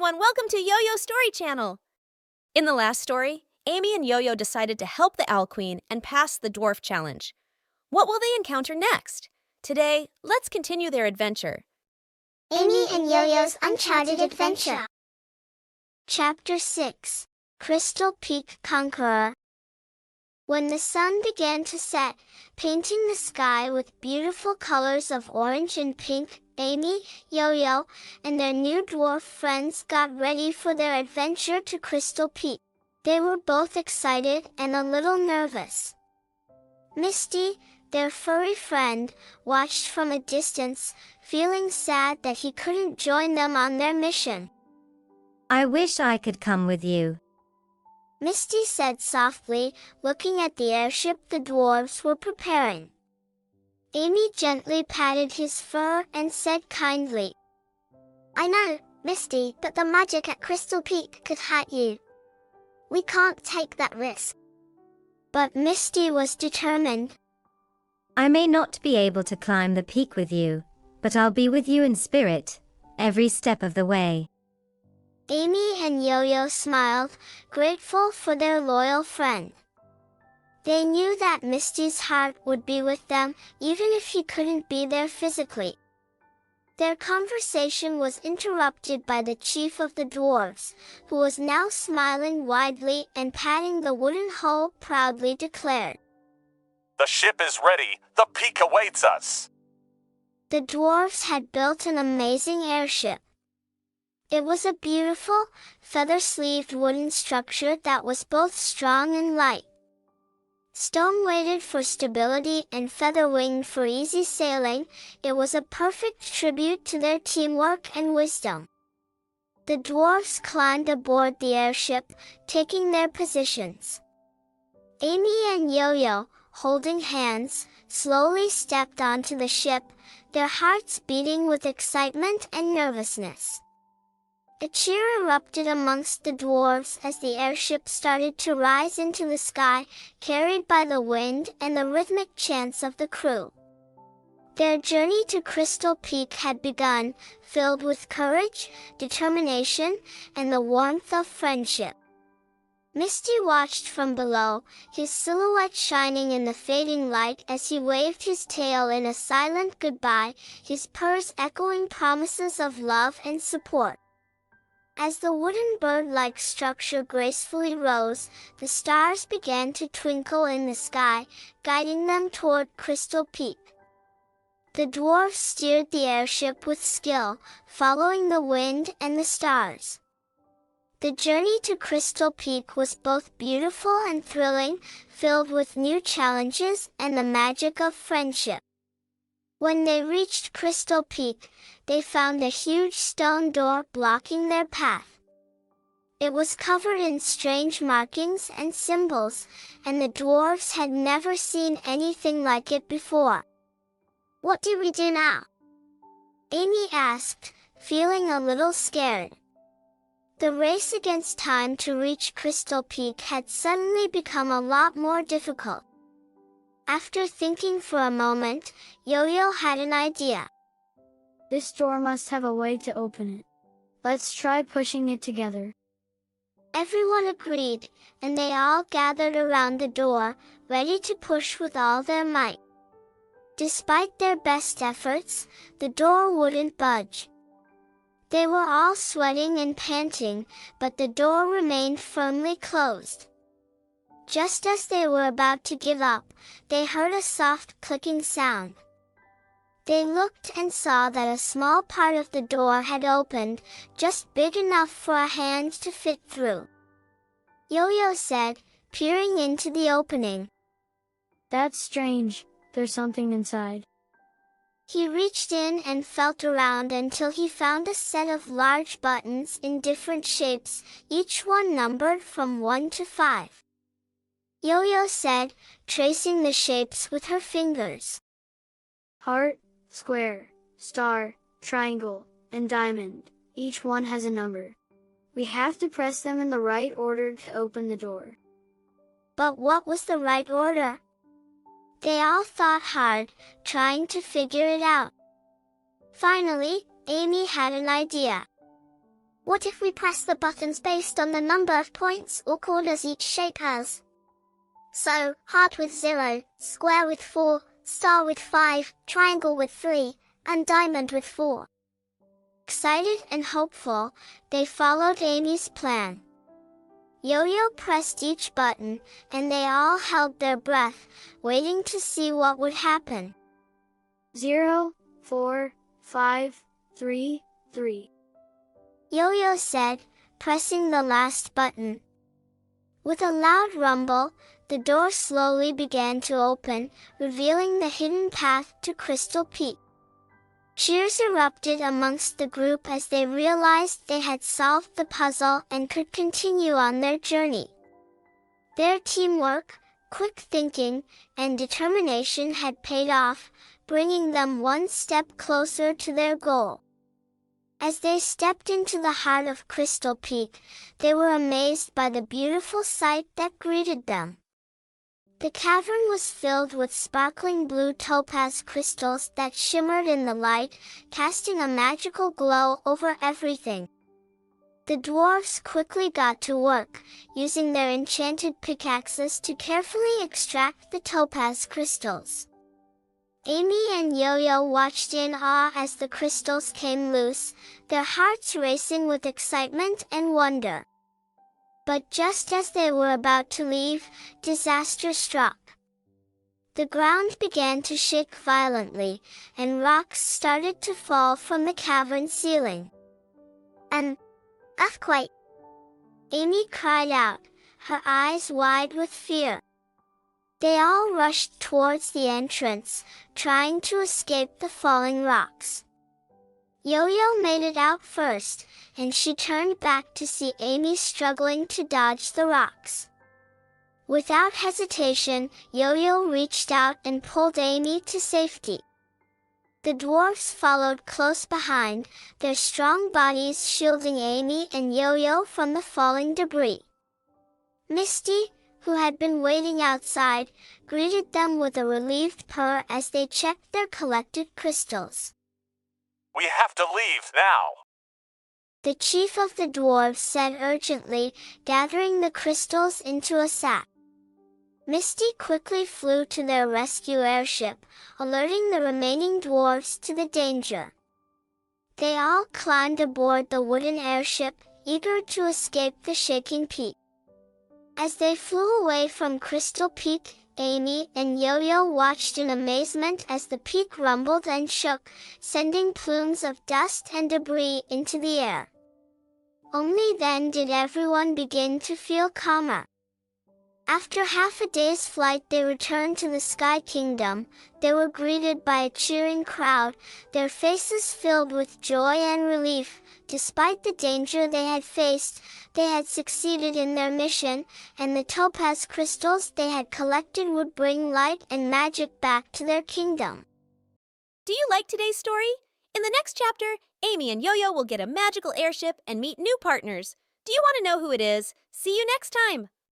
everyone, welcome to Yoyo Story Channel! In the last story, Amy and Yoyo decided to help the Owl Queen and pass the dwarf challenge. What will they encounter next? Today, let's continue their adventure. Amy and Yoyo's Uncharted Adventure. Chapter 6, Crystal Peak Conqueror. When the sun began to set, painting the sky with beautiful colors of orange and pink, Amy, Yoyo, and their new dwarf friends got ready for their adventure to Crystal Peak. They were both excited and a little nervous. Misty, their furry friend, watched from a distance, feeling sad that he couldn't join them on their mission. I wish I could come with you, Misty said softly, looking at the airship the dwarves were preparing. Amy gently patted his fur and said kindly, I know, Misty, that the magic at Crystal Peak could hurt you. We can't take that risk. But Misty was determined. I may not be able to climb the peak with you, but I'll be with you in spirit, every step of the way. Amy and Yoyo smiled, grateful for their loyal friend. They knew that Misty's heart would be with them, even if he couldn't be there physically. Their conversation was interrupted by the chief of the dwarves, who was now smiling widely and patting the wooden hull proudly declared. The ship is ready. The peak awaits us. The dwarves had built an amazing airship. It was a beautiful, feather-sleeved wooden structure that was both strong and light. Stone-weighted for stability and feather-winged for easy sailing, it was a perfect tribute to their teamwork and wisdom. The dwarves climbed aboard the airship, taking their positions. Amy and Yoyo, holding hands, slowly stepped onto the ship, their hearts beating with excitement and nervousness. A cheer erupted amongst the dwarves as the airship started to rise into the sky, carried by the wind and the rhythmic chants of the crew. Their journey to Crystal Peak had begun, filled with courage, determination, and the warmth of friendship. Misty watched from below, his silhouette shining in the fading light as he waved his tail in a silent goodbye, his purrs echoing promises of love and support. As the wooden bird-like structure gracefully rose, the stars began to twinkle in the sky, guiding them toward Crystal Peak. The dwarves steered the airship with skill, following the wind and the stars. The journey to Crystal Peak was both beautiful and thrilling, filled with new challenges and the magic of friendship. When they reached Crystal Peak, they found a huge stone door blocking their path. It was covered in strange markings and symbols, and the dwarves had never seen anything like it before. What do we do now? Amy asked, feeling a little scared. The race against time to reach Crystal Peak had suddenly become a lot more difficult. After thinking for a moment, Yoyo had an idea. This door must have a way to open it. Let's try pushing it together. Everyone agreed, and they all gathered around the door, ready to push with all their might. Despite their best efforts, the door wouldn't budge. They were all sweating and panting, but the door remained firmly closed. Just as they were about to give up, they heard a soft clicking sound. They looked and saw that a small part of the door had opened, just big enough for a hand to fit through. Yoyo said, peering into the opening. That's strange, there's something inside. He reached in and felt around until he found a set of large buttons in different shapes, each one numbered from 1 to 5. Yoyo said, tracing the shapes with her fingers. Heart, square, star, triangle, and diamond, each one has a number. We have to press them in the right order to open the door. But what was the right order? They all thought hard, trying to figure it out. Finally, Amy had an idea. What if we press the buttons based on the number of points or corners each shape has? So, heart with 0, square with 4, star with 5, triangle with 3, and diamond with 4. Excited and hopeful, they followed Amy's plan. Yo-Yo pressed each button, and they all held their breath, waiting to see what would happen. 0, 4, 5, 3, 3. Yo-Yo said, pressing the last button. With a loud rumble, the door slowly began to open, revealing the hidden path to Crystal Peak. Cheers erupted amongst the group as they realized they had solved the puzzle and could continue on their journey. Their teamwork, quick thinking, and determination had paid off, bringing them one step closer to their goal. As they stepped into the heart of Crystal Peak, they were amazed by the beautiful sight that greeted them. The cavern was filled with sparkling blue topaz crystals that shimmered in the light, casting a magical glow over everything. The dwarfs quickly got to work, using their enchanted pickaxes to carefully extract the topaz crystals. Amy and Yo-Yo watched in awe as the crystals came loose, their hearts racing with excitement and wonder. But just as they were about to leave, disaster struck. The ground began to shake violently, and rocks started to fall from the cavern ceiling. An earthquake! Amy cried out, her eyes wide with fear. They all rushed towards the entrance, trying to escape the falling rocks. Yo-Yo made it out first, and she turned back to see Amy struggling to dodge the rocks. Without hesitation, Yo-Yo reached out and pulled Amy to safety. The dwarfs followed close behind, their strong bodies shielding Amy and Yo-Yo from the falling debris. Misty, who had been waiting outside, greeted them with a relieved purr as they checked their collected crystals. We have to leave now. The chief of the dwarves said urgently, gathering the crystals into a sack. Misty quickly flew to their rescue airship, alerting the remaining dwarves to the danger. They all climbed aboard the wooden airship, eager to escape the shaking peak. As they flew away from Crystal Peak, Amy and Yo-Yo watched in amazement as the peak rumbled and shook, sending plumes of dust and debris into the air. Only then did everyone begin to feel calmer. After half a day's flight, they returned to the Sky Kingdom. They were greeted by a cheering crowd, their faces filled with joy and relief. Despite the danger they had faced, they had succeeded in their mission, and the topaz crystals they had collected would bring light and magic back to their kingdom. Do you like today's story? In the next chapter, Amy and Yo-Yo will get a magical airship and meet new partners. Do you want to know who it is? See you next time!